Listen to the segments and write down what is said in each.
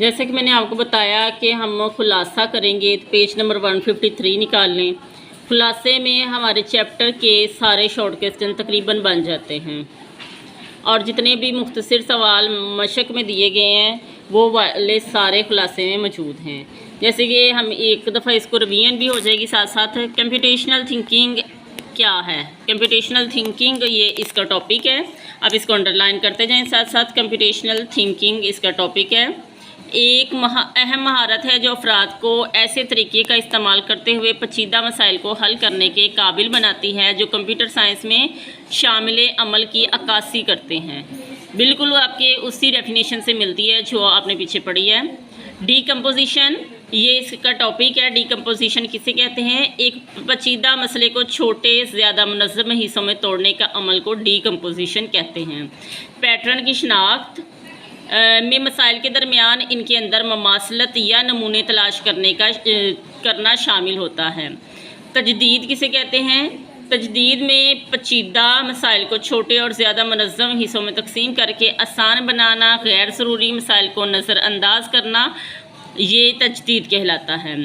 जैसे कि मैंने आपको बताया कि हम खुलासा करेंगे तो पेज नंबर 153 निकाल लें। खुलासे में हमारे चैप्टर के सारे शॉर्ट क्वेश्चन तकरीबन बन जाते हैं और जितने भी मुख्तसर सवाल मशक में दिए गए हैं वो वाले सारे खुलासे में मौजूद हैं। जैसे कि हम एक दफ़ा इसको रिवीजन भी हो जाएगी साथ साथ। कंप्यूटेशनल थिंकिंग क्या है? कंप्यूटेशनल थिंकिंग ये इसका टॉपिक है। अब इसको अंडरलाइन करते जाएं साथ साथ। कंप्यूटेशनल थिंकिंग इसका टॉपिक है। एक अहम महारत है जो अफराद को ऐसे तरीके का इस्तेमाल करते हुए पेचीदा मसाइल को हल करने के काबिल बनाती है जो कंप्यूटर साइंस में शामिल अमल की अक्कासी करते हैं। बिल्कुल आपके उसी डेफिनेशन से मिलती है जो आपने पीछे पढ़ी है। डीकम्पोजिशन ये इसका टॉपिक है। डीकम्पोजिशन किसे कहते हैं? एक पेचीदा मसले को छोटे ज़्यादा मुनज़्ज़म हिस्सों में तोड़ने का अमल को डीकम्पोजिशन कहते हैं। पैटर्न की शिनाख्त में मसाइल के दरमियान इनके अंदर ममासलत या नमूने तलाश करना शामिल होता है। तजदीद किसे कहते हैं? तजदीद में पेचीदा मसाइल को छोटे और ज़्यादा मुनज़्ज़म हिस्सों में तकसीम करके आसान बनाना, गैर ज़रूरी मसाइल को नज़रअंदाज करना, ये तजदीद कहलाता है।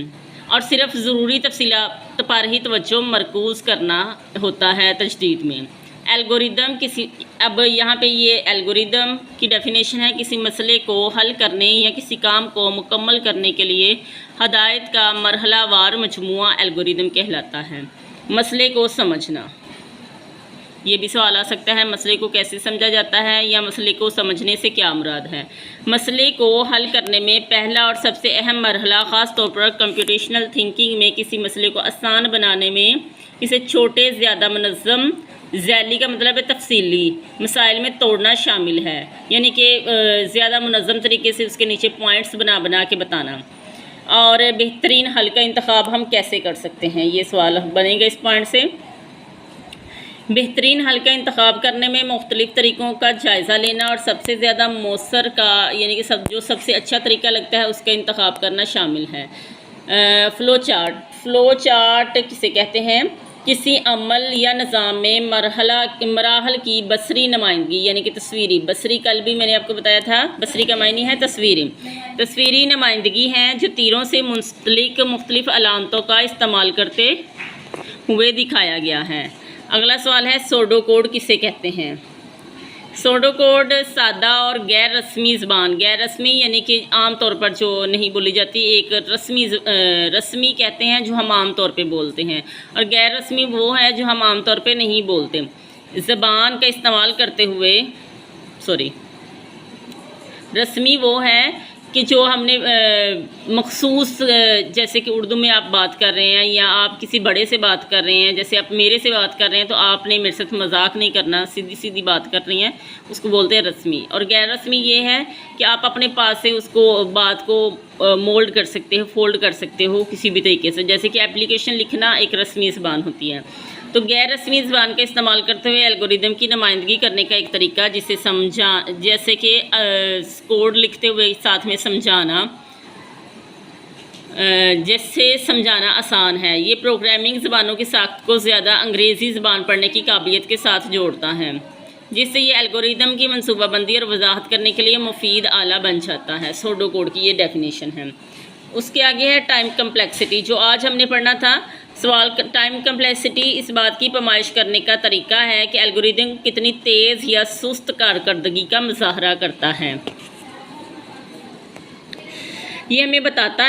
और सिर्फ ज़रूरी तफसीलात पर ही तवज्जो मरकूज़ करना होता है तजदीद में। एल्गोरिदम अब यहाँ पे ये एल्गोरिदम की डेफिनेशन है किसी मसले को हल करने या किसी काम को मुकम्मल करने के लिए हदायत का मरहलावार मजमूआ एल्गोरिदम कहलाता है। मसले को समझना, ये भी सवाल आ सकता है, मसले को कैसे समझा जाता है या मसले को समझने से क्या मुराद है। मसले को हल करने में पहला और सबसे अहम मरहला ख़ास तौर पर कंप्यूटेशनल थिंकिंग में किसी मसले को आसान बनाने में इसे छोटे ज़्यादा मुनज़्ज़म, ज़ैली का मतलब है तफसीली मसाइल में तोड़ना शामिल है। यानी कि ज़्यादा मुनज़्ज़म तरीके से उसके नीचे पॉइंट्स बना बना के बताना। और बेहतरीन हल का इंतखाब हम कैसे कर सकते हैं, ये सवाल बनेगा इस पॉइंट से। बेहतरीन हल का इंतखाब करने में मुख्तलिफ़ तरीक़ों का जायज़ा लेना और सबसे ज़्यादा मौसर का यानी कि जो सबसे अच्छा तरीका लगता है उसका इंतखाब करना शामिल है। फ़्लो चार्ट किसे कहते हैं? किसी अमल या निज़ाम में मराहल की बसरी नुमाइंदगी यानी कि तस्वीरी। बसरी कल भी मैंने आपको बताया था, बसरी का मायने है तस्वीरी नुमाइंदगी हैं जो तीरों से मुंसलिक मुख्तलिफ़ अलामतों का इस्तेमाल करते हुए दिखाया गया है। अगला सवाल है सोडो कोड किसे कहते हैं? सोडो कोड सादा और गैर रस्मी ज़बान, गैर रस्मी यानी कि आम तौर पर जो नहीं बोली जाती, एक रस्मी कहते हैं जो हम आम तौर पे बोलते हैं, और गैर रस्मी वो है जो हम आम तौर पे नहीं बोलते। ज़बान का इस्तेमाल करते हुए रस्मी वो है कि जो हमने मखसूस, जैसे कि उर्दू में आप बात कर रहे हैं या आप किसी बड़े से बात कर रहे हैं, जैसे आप मेरे से बात कर रहे हैं तो आपने मेरे साथ मजाक नहीं करना, सीधी सीधी बात कर रही हैं, उसको बोलते हैं रस्मी। और गैर रस्मी ये है कि आप अपने पास से उसको बात को मोल्ड कर सकते हो, फोल्ड कर सकते हो किसी भी तरीके से। जैसे कि एप्लीकेशन लिखना एक रस्मी ज़बान होती है। तो गैर रस्मी ज़बान का इस्तेमाल करते हुए एल्गोरिदम की नुमाइंदगी करने का एक तरीका जिसे जैसे कि कोड लिखते हुए साथ में समझाना, जैसे समझाना आसान है। ये प्रोग्रामिंग ज़बानों की साख्त को ज़्यादा अंग्रेज़ी ज़बान पढ़ने की काबिलियत के साथ जोड़ता है, जिससे ये एल्गोरिदम की मनसूबाबंदी और वजाहत करने के लिए मुफीद आला बन जाता है। सोडो कोड की ये डेफिनेशन है। उसके आगे है टाइम कम्प्लेक्सिटी, जो आज हमने पढ़ना था सवाल। टाइम कम्प्लेक्सिटी इस बात की पैमाइश करने का तरीका है कि एल्गोरिदम कितनी तेज़ या सुस्त कारकर्दगी का मुजाहरा करता है। ये हमें बताता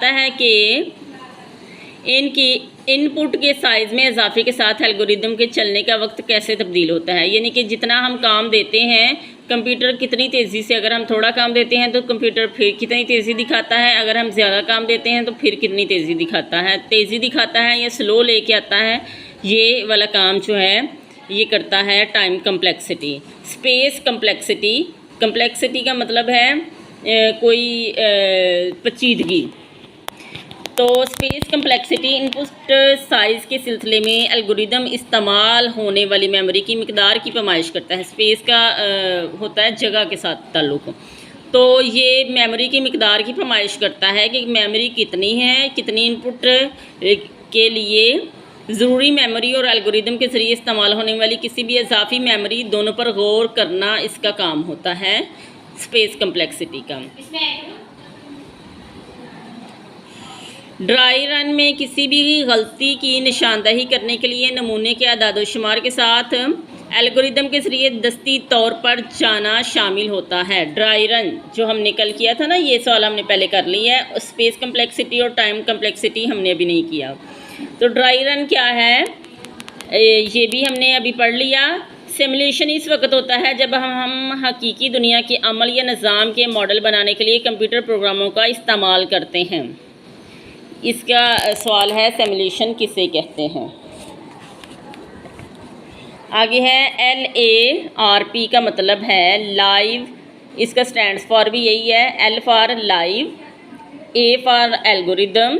है कि इनकी इनपुट के साइज़ में इजाफे के साथ एल्गोरिदम के चलने का वक्त कैसे तब्दील होता है। यानी कि जितना हम काम देते हैं कंप्यूटर कितनी तेज़ी से, अगर हम थोड़ा काम देते हैं तो कंप्यूटर फिर कितनी तेज़ी दिखाता है, अगर हम ज़्यादा काम देते हैं तो फिर कितनी तेज़ी दिखाता है या स्लो लेके आता है। ये वाला काम जो है ये करता है टाइम कम्प्लेक्सिटी। स्पेस कम्प्लेक्सिटी का मतलब है कोई पेचीदगी। तो स्पेस कम्प्लेक्सिटी इनपुट साइज़ के सिलसिले में एल्गोरिदम इस्तेमाल होने वाली मेमोरी की मिकदार की पैमाइश करता है। स्पेस का होता है जगह के साथ ताल्लुक़, तो ये मेमोरी की मिकदार की पैमाइश करता है कि मेमोरी कितनी है, कितनी इनपुट के लिए ज़रूरी मेमोरी और एल्गोरिदम के ज़रिए इस्तेमाल होने वाली किसी भी इजाफी मेमोरी दोनों पर गौर करना इसका काम होता है स्पेस कम्प्लेक्सिटी का। ड्राई रन में किसी भी गलती की निशानदही करने के लिए नमूने के आदाद-ओ-शुमार के साथ एल्गोरिदम के ज़रिए दस्ती तौर पर जाना शामिल होता है। ड्राई रन जो हमने कल किया था ना, ये सवाल हमने पहले कर लिया है। स्पेस कम्प्लेक्सिटी और टाइम कम्प्लेक्सिटी हमने अभी नहीं किया। तो ड्राई रन क्या है ये भी हमने अभी पढ़ लिया। सिमुलेशन इस वक्त होता है जब हम हकीकी दुनिया के अमल या निज़ाम के मॉडल बनाने के लिए कंप्यूटर प्रोग्रामों का इस्तेमाल करते हैं। इसका सवाल है सिमुलेशन किसे कहते हैं। आगे है LARP का मतलब है लाइव, इसका स्टैंड्स फॉर भी यही है। L for live, A for algorithm,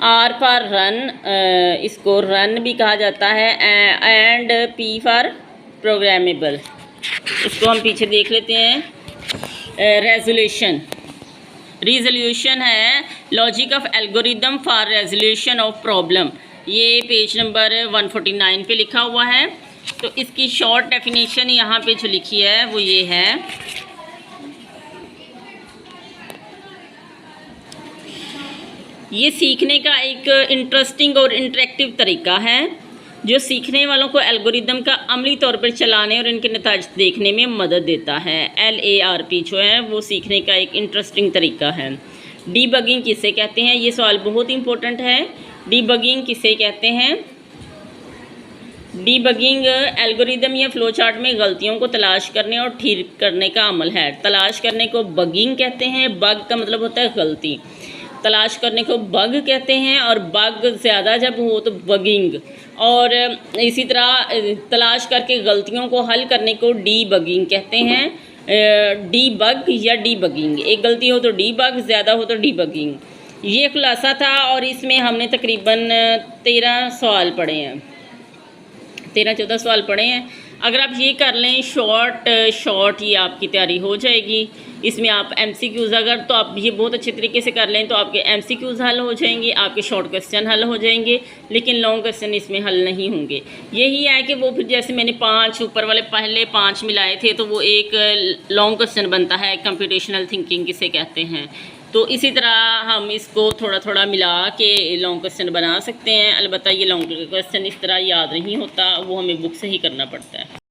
R for run, इसको रन भी कहा जाता है, एंड P फॉर प्रोग्रामेबल। इसको हम पीछे देख लेते हैं। रिजोल्यूशन है logic of algorithm for resolution of problem. ये पेज नंबर 149 पे लिखा हुआ है। तो इसकी शॉर्ट डेफिनेशन यहाँ पे जो लिखी है वो ये है, ये सीखने का एक इंटरेस्टिंग और इंटरेक्टिव तरीका है जो सीखने वालों को एल्गोरिदम का अमली तौर पर चलाने और इनके नतीजे देखने में मदद देता है। LARP जो है वो सीखने का एक इंटरेस्टिंग तरीका है। डीबगिंग किसे कहते हैं, ये सवाल बहुत इंपॉर्टेंट है। डीबगिंग किसे कहते हैं। डीबगिंग एल्गोरिदम या फ्लो चार्ट में गलतियों को तलाश करने और ठीक करने का अमल है। तलाश करने को बगिंग कहते हैं। बग का मतलब होता है गलती। तलाश करने को बग कहते हैं और बग ज़्यादा जब हो तो बगिंग। और इसी तरह तलाश करके गलतियों को हल करने को डीबगिंग कहते हैं। डीबग या डीबगिंग, एक गलती हो तो डीबग, ज़्यादा हो तो डीबगिंग। ये खुलासा था और इसमें हमने तकरीबन 13 सवाल पढ़े हैं, 13-14 सवाल पढ़े हैं। अगर आप ये कर लें शॉर्ट ये आपकी तैयारी हो जाएगी। इसमें आप MCQs अगर तो आप ये बहुत अच्छे तरीके से कर लें तो आपके MCQs हल हो जाएंगे, आपके शॉर्ट क्वेश्चन हल हो जाएंगे, लेकिन लॉन्ग क्वेश्चन इसमें हल नहीं होंगे। यही है कि वो फिर जैसे मैंने 5 ऊपर वाले पहले 5 मिलाए थे तो वो एक लॉन्ग क्वेश्चन बनता है, कंप्यूटेशनल थिंकिंग किसे कहते हैं। तो इसी तरह हम इसको थोड़ा थोड़ा मिला के लॉन्ग क्वेश्चन बना सकते हैं। अलबत्ता ये लॉन्ग क्वेश्चन इस तरह याद नहीं होता, वो हमें बुक से ही करना पड़ता है।